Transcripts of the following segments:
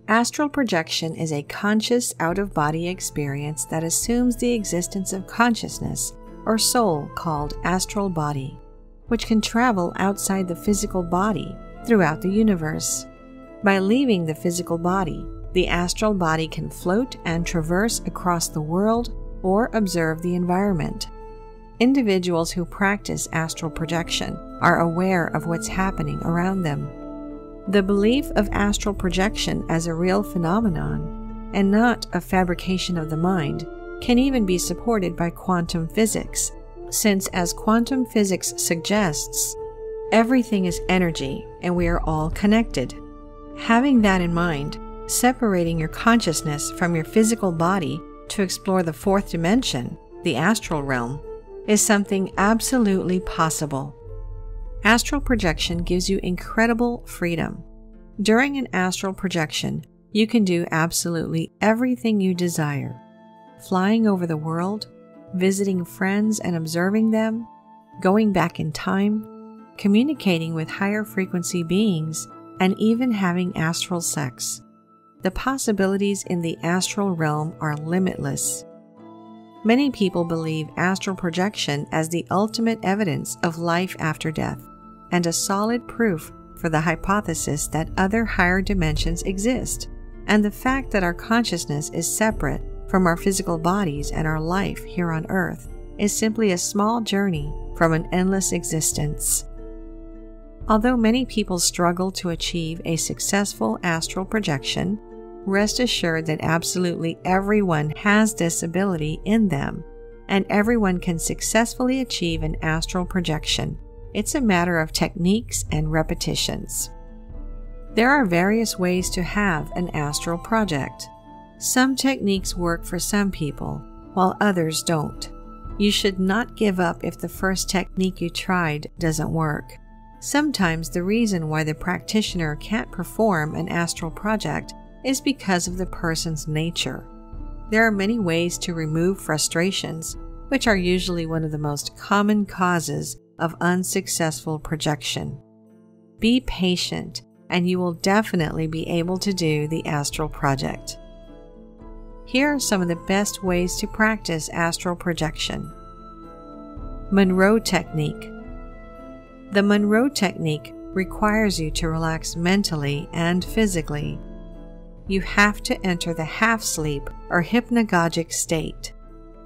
Astral projection is a conscious out-of-body experience that assumes the existence of consciousness or soul called astral body, which can travel outside the physical body throughout the universe. By leaving the physical body, the astral body can float and traverse across the world or observe the environment. Individuals who practice astral projection are aware of what's happening around them. The belief of astral projection as a real phenomenon, and not a fabrication of the mind, can even be supported by quantum physics, since, as quantum physics suggests, everything is energy and we are all connected. Having that in mind, separating your consciousness from your physical body to explore the fourth dimension, the astral realm, is something absolutely possible. Astral projection gives you incredible freedom. During an astral projection, you can do absolutely everything you desire. Flying over the world, visiting friends and observing them, going back in time, communicating with higher frequency beings, and even having astral sex. The possibilities in the astral realm are limitless. Many people believe astral projection as the ultimate evidence of life after death, and a solid proof for the hypothesis that other higher dimensions exist, and the fact that our consciousness is separate from our physical bodies and our life here on Earth is simply a small journey from an endless existence. Although many people struggle to achieve a successful astral projection, rest assured that absolutely everyone has this ability in them, and everyone can successfully achieve an astral projection. It's a matter of techniques and repetitions. There are various ways to have an astral project. Some techniques work for some people, while others don't. You should not give up if the first technique you tried doesn't work. Sometimes the reason why the practitioner can't perform an astral project is because of the person's nature. There are many ways to remove frustrations, which are usually one of the most common causes of unsuccessful projection. Be patient, and you will definitely be able to do the astral project. Here are some of the best ways to practice astral projection. Monroe Technique. The Monroe Technique requires you to relax mentally and physically. You have to enter the half-sleep or hypnagogic state.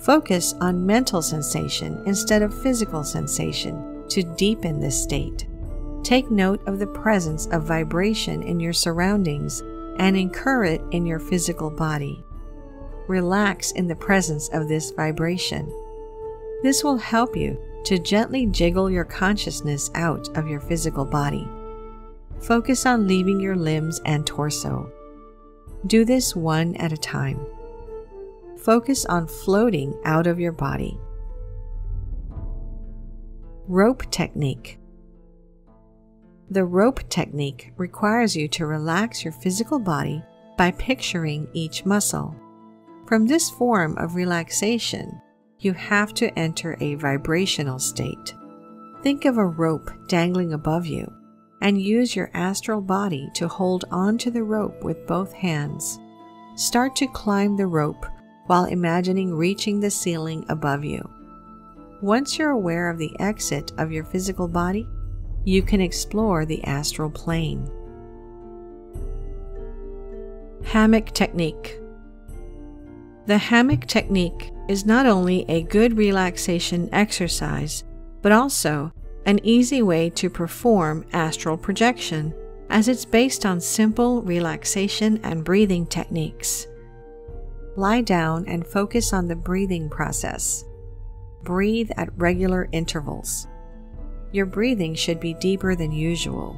Focus on mental sensation instead of physical sensation to deepen this state. Take note of the presence of vibration in your surroundings and incur it in your physical body. Relax in the presence of this vibration. This will help you to gently jiggle your consciousness out of your physical body. Focus on leaving your limbs and torso. Do this one at a time. Focus on floating out of your body. Rope Technique. The rope technique requires you to relax your physical body by picturing each muscle. From this form of relaxation, you have to enter a vibrational state. Think of a rope dangling above you, and use your astral body to hold onto the rope with both hands. Start to climb the rope while imagining reaching the ceiling above you. Once you're aware of the exit of your physical body, you can explore the astral plane. Hammock Technique. The hammock technique is not only a good relaxation exercise, but also an easy way to perform astral projection, as it's based on simple relaxation and breathing techniques. Lie down and focus on the breathing process. Breathe at regular intervals. Your breathing should be deeper than usual.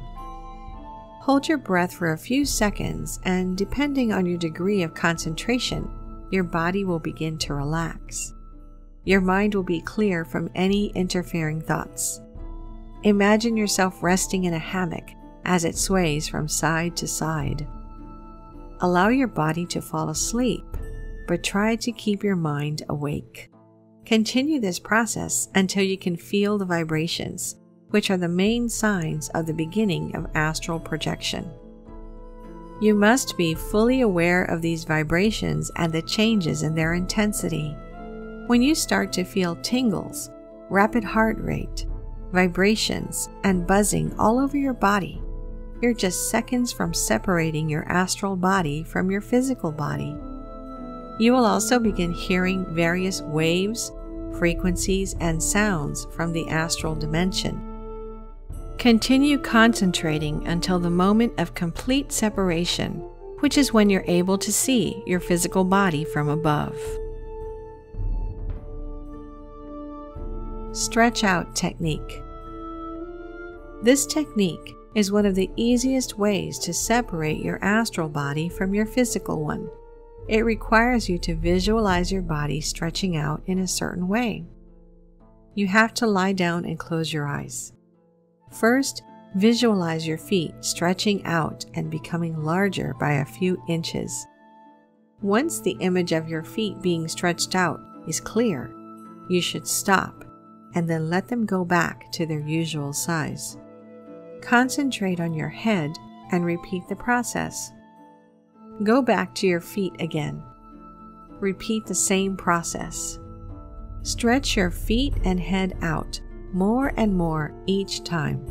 Hold your breath for a few seconds, and depending on your degree of concentration, your body will begin to relax. Your mind will be clear from any interfering thoughts. Imagine yourself resting in a hammock as it sways from side to side. Allow your body to fall asleep, but try to keep your mind awake. Continue this process until you can feel the vibrations, which are the main signs of the beginning of astral projection. You must be fully aware of these vibrations and the changes in their intensity. When you start to feel tingles, rapid heart rate, vibrations, and buzzing all over your body, you're just seconds from separating your astral body from your physical body. You will also begin hearing various waves, frequencies, and sounds from the astral dimension. Continue concentrating until the moment of complete separation, which is when you're able to see your physical body from above. Stretch out technique. This technique is one of the easiest ways to separate your astral body from your physical one. It requires you to visualize your body stretching out in a certain way. You have to lie down and close your eyes. First, visualize your feet stretching out and becoming larger by a few inches. Once the image of your feet being stretched out is clear, you should stop and then let them go back to their usual size. Concentrate on your head and repeat the process. Go back to your feet again. Repeat the same process. Stretch your feet and head out more and more each time.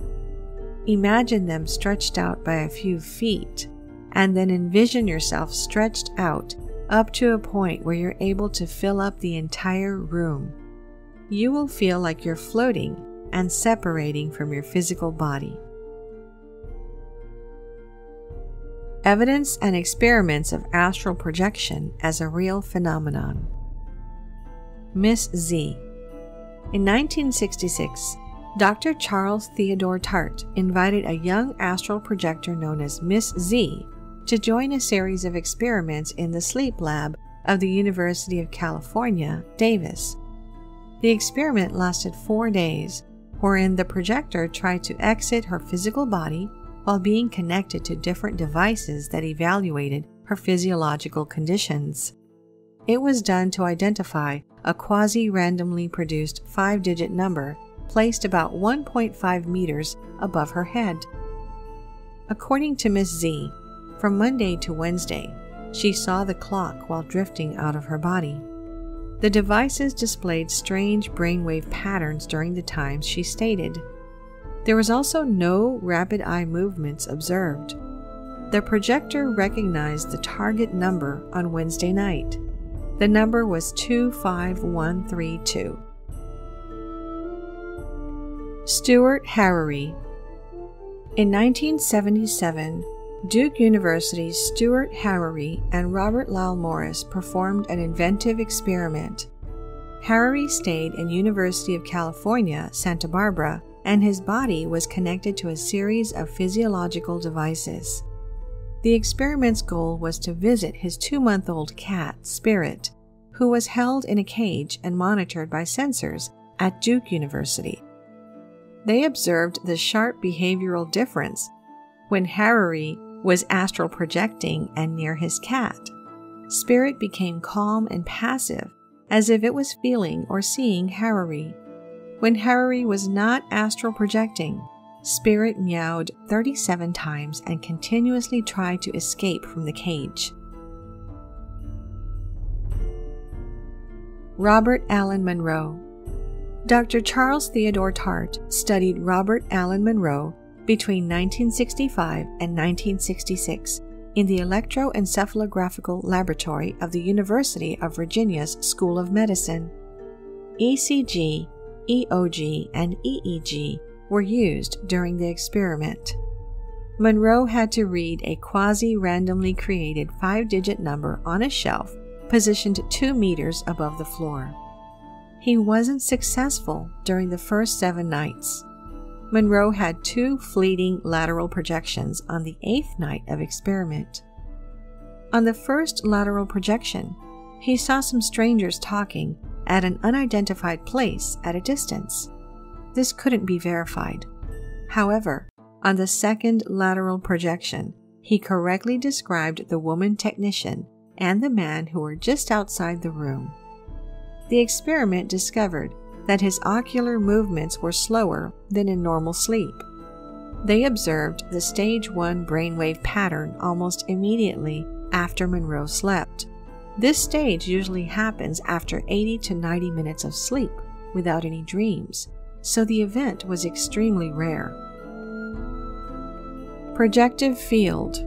Imagine them stretched out by a few feet, and then envision yourself stretched out up to a point where you're able to fill up the entire room. You will feel like you're floating and separating from your physical body. Evidence and experiments of astral projection as a real phenomenon. Miss Z. In 1966, Dr. Charles Theodore Tart invited a young astral projector known as Miss Z to join a series of experiments in the sleep lab of the University of California, Davis. The experiment lasted 4 days, wherein the projector tried to exit her physical body while being connected to different devices that evaluated her physiological conditions. It was done to identify a quasi-randomly produced 5-digit number placed about 1.5 meters above her head. According to Miss Z, from Monday to Wednesday, she saw the clock while drifting out of her body. The devices displayed strange brainwave patterns during the times she stated. There was also no rapid eye movements observed. The projector recognized the target number on Wednesday night. The number was 25132. Stuart Harary. In 1977, Duke University's Stuart Harary and Robert Lowell Morris performed an inventive experiment. Harary stayed in University of California, Santa Barbara, and his body was connected to a series of physiological devices. The experiment's goal was to visit his 2-month-old cat, Spirit, who was held in a cage and monitored by sensors at Duke University. They observed the sharp behavioral difference when Harary was astral projecting and near his cat. Spirit became calm and passive, as if it was feeling or seeing Harary. When Harary was not astral projecting, Spirit meowed 37 times and continuously tried to escape from the cage. Robert Allen Monroe. Dr. Charles Theodore Tart studied Robert Allen Monroe between 1965 and 1966 in the Electroencephalographical Laboratory of the University of Virginia's School of Medicine. ECG, EOG, and EEG were used during the experiment. Monroe had to read a quasi-randomly created 5-digit number on a shelf positioned 2 meters above the floor. He wasn't successful during the first 7 nights. Monroe had 2 fleeting lateral projections on the 8th night of experiment. On the first lateral projection, he saw some strangers talking at an unidentified place at a distance. This couldn't be verified. However, on the second lateral projection, he correctly described the woman technician and the man who were just outside the room. The experiment discovered that his ocular movements were slower than in normal sleep. They observed the stage 1 brainwave pattern almost immediately after Monroe slept. This stage usually happens after 80 to 90 minutes of sleep without any dreams, so the event was extremely rare. Projective Field.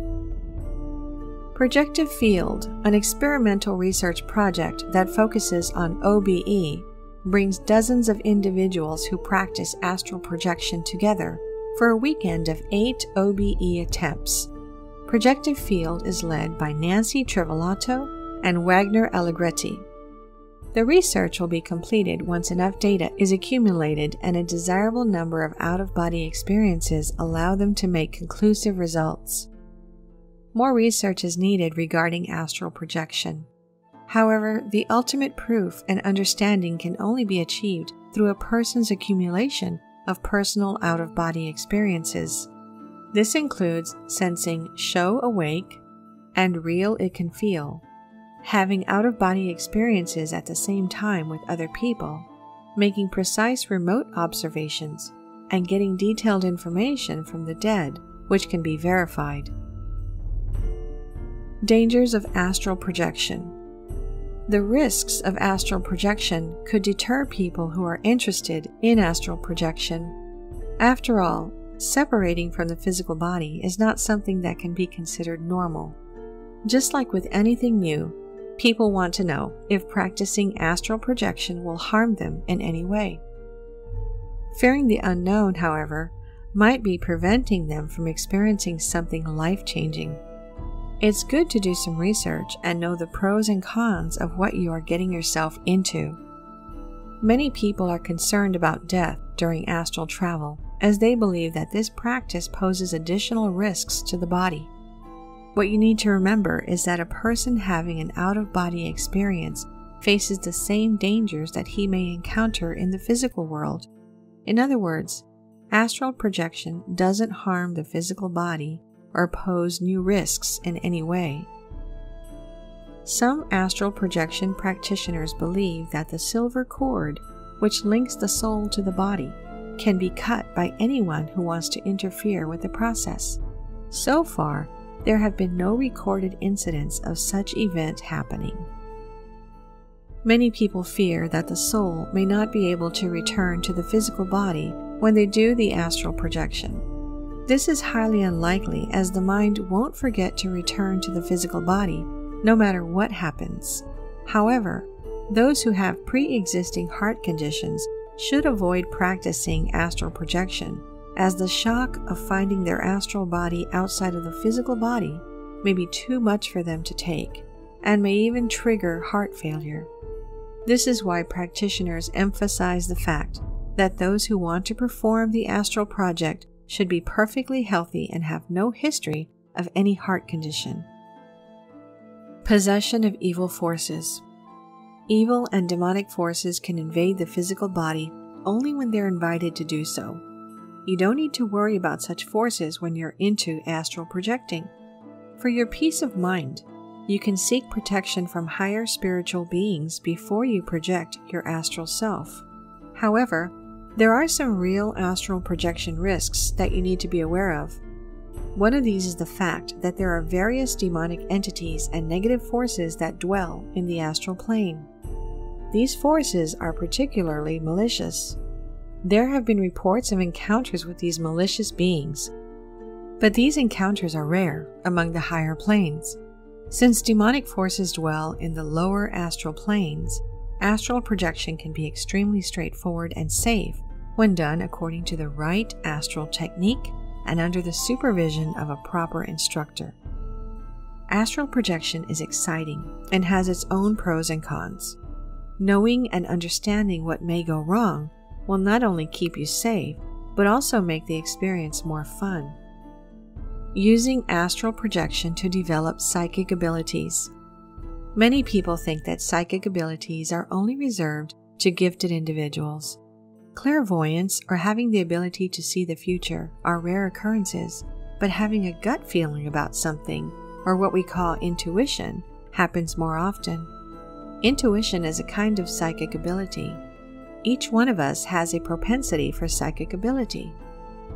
Projective Field, an experimental research project that focuses on OBE, brings dozens of individuals who practice astral projection together for a weekend of 8 OBE attempts. Projective Field is led by Nancy Trivolato and Wagner Allegretti. The research will be completed once enough data is accumulated and a desirable number of out-of-body experiences allow them to make conclusive results. More research is needed regarding astral projection. However, the ultimate proof and understanding can only be achieved through a person's accumulation of personal out-of-body experiences. This includes sensing show awake and real it can feel, having out-of-body experiences at the same time with other people, making precise remote observations, and getting detailed information from the dead, which can be verified. Dangers of astral projection. The risks of astral projection could deter people who are interested in astral projection. After all, separating from the physical body is not something that can be considered normal. Just like with anything new, people want to know if practicing astral projection will harm them in any way. Fearing the unknown, however, might be preventing them from experiencing something life-changing. It's good to do some research and know the pros and cons of what you are getting yourself into. Many people are concerned about death during astral travel, as they believe that this practice poses additional risks to the body. What you need to remember is that a person having an out-of-body experience faces the same dangers that he may encounter in the physical world. In other words, astral projection doesn't harm the physical body or pose new risks in any way. Some astral projection practitioners believe that the silver cord, which links the soul to the body, can be cut by anyone who wants to interfere with the process. So far, there have been no recorded incidents of such event happening. Many people fear that the soul may not be able to return to the physical body when they do the astral projection. This is highly unlikely, as the mind won't forget to return to the physical body no matter what happens. However, those who have pre-existing heart conditions should avoid practicing astral projection, as the shock of finding their astral body outside of the physical body may be too much for them to take, and may even trigger heart failure. This is why practitioners emphasize the fact that those who want to perform the astral project should be perfectly healthy and have no history of any heart condition. Possession of evil forces. Evil and demonic forces can invade the physical body only when they're invited to do so. You don't need to worry about such forces when you're into astral projecting. For your peace of mind, you can seek protection from higher spiritual beings before you project your astral self. However, there are some real astral projection risks that you need to be aware of. One of these is the fact that there are various demonic entities and negative forces that dwell in the astral plane. These forces are particularly malicious. There have been reports of encounters with these malicious beings, but these encounters are rare among the higher planes. Since demonic forces dwell in the lower astral planes, astral projection can be extremely straightforward and safe when done according to the right astral technique and under the supervision of a proper instructor. Astral projection is exciting and has its own pros and cons. Knowing and understanding what may go wrong will not only keep you safe, but also make the experience more fun. Using astral projection to develop psychic abilities. Many people think that psychic abilities are only reserved to gifted individuals. Clairvoyance, or having the ability to see the future, are rare occurrences, but having a gut feeling about something, or what we call intuition, happens more often. Intuition is a kind of psychic ability. Each one of us has a propensity for psychic ability.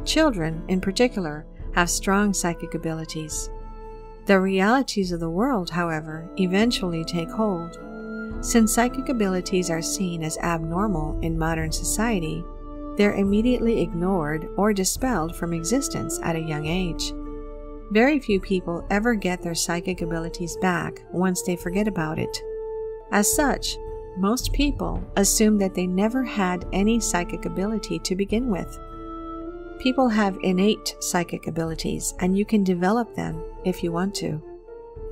Children, in particular, have strong psychic abilities. The realities of the world, however, eventually take hold. Since psychic abilities are seen as abnormal in modern society, they're immediately ignored or dispelled from existence at a young age. Very few people ever get their psychic abilities back once they forget about it. As such, most people assume that they never had any psychic ability to begin with. People have innate psychic abilities, and you can develop them if you want to.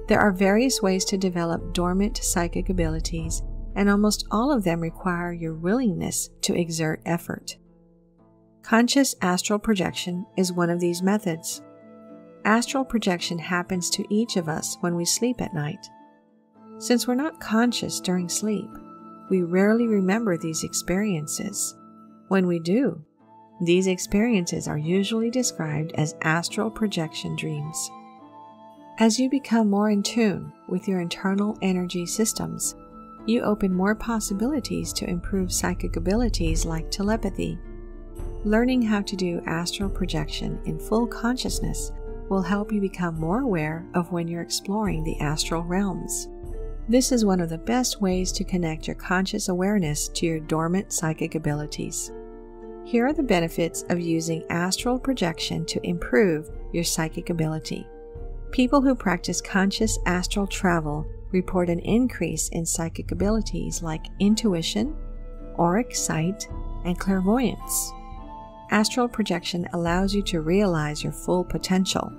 There are various ways to develop dormant psychic abilities, and almost all of them require your willingness to exert effort. Conscious astral projection is one of these methods. Astral projection happens to each of us when we sleep at night. Since we're not conscious during sleep, we rarely remember these experiences. When we do, these experiences are usually described as astral projection dreams. As you become more in tune with your internal energy systems, you open more possibilities to improve psychic abilities like telepathy. Learning how to do astral projection in full consciousness will help you become more aware of when you're exploring the astral realms. This is one of the best ways to connect your conscious awareness to your dormant psychic abilities. Here are the benefits of using astral projection to improve your psychic ability. People who practice conscious astral travel report an increase in psychic abilities like intuition, auric sight, and clairvoyance. Astral projection allows you to realize your full potential.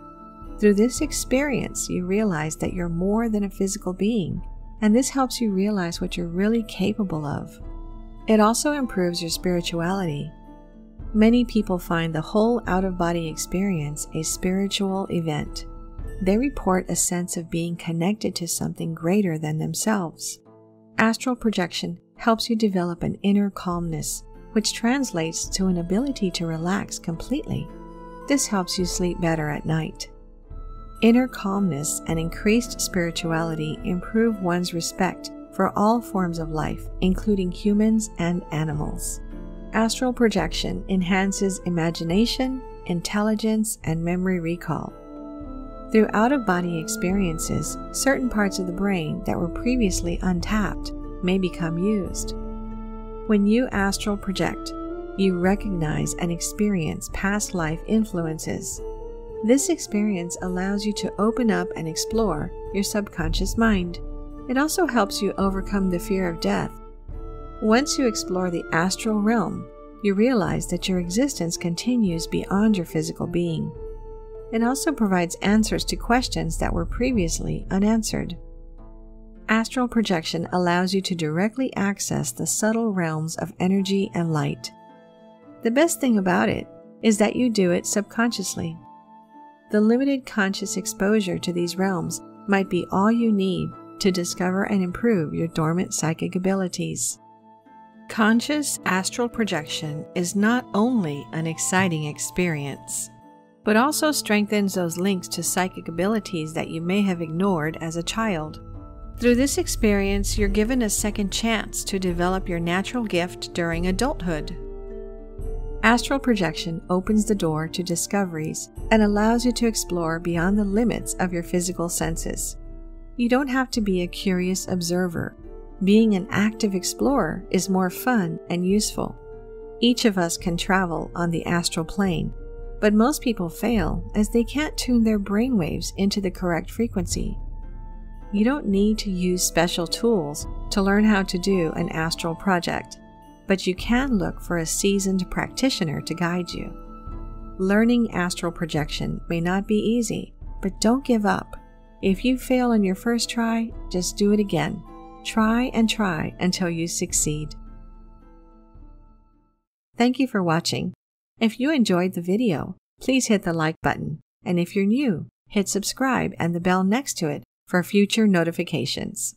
Through this experience, you realize that you're more than a physical being, and this helps you realize what you're really capable of. It also improves your spirituality. Many people find the whole out-of-body experience a spiritual event. They report a sense of being connected to something greater than themselves. Astral projection helps you develop an inner calmness, which translates to an ability to relax completely. This helps you sleep better at night. Inner calmness and increased spirituality improve one's respect for all forms of life, including humans and animals. Astral projection enhances imagination, intelligence, and memory recall. Through out-of-body experiences, certain parts of the brain that were previously untapped may become used. When you astral project, you recognize and experience past life influences. This experience allows you to open up and explore your subconscious mind. It also helps you overcome the fear of death. Once you explore the astral realm, you realize that your existence continues beyond your physical being. It also provides answers to questions that were previously unanswered. Astral projection allows you to directly access the subtle realms of energy and light. The best thing about it is that you do it subconsciously. The limited conscious exposure to these realms might be all you need to discover and improve your dormant psychic abilities. Conscious astral projection is not only an exciting experience, but also strengthens those links to psychic abilities that you may have ignored as a child. Through this experience, you're given a second chance to develop your natural gift during adulthood. Astral projection opens the door to discoveries and allows you to explore beyond the limits of your physical senses. You don't have to be a curious observer. Being an active explorer is more fun and useful. Each of us can travel on the astral plane, but most people fail as they can't tune their brainwaves into the correct frequency. You don't need to use special tools to learn how to do an astral project, but you can look for a seasoned practitioner to guide you. Learning astral projection may not be easy, but don't give up. If you fail on your first try, just do it again. Try and try until you succeed. Thank you for watching. If you enjoyed the video, please hit the like button, and if you're new, hit subscribe and the bell next to it for future notifications.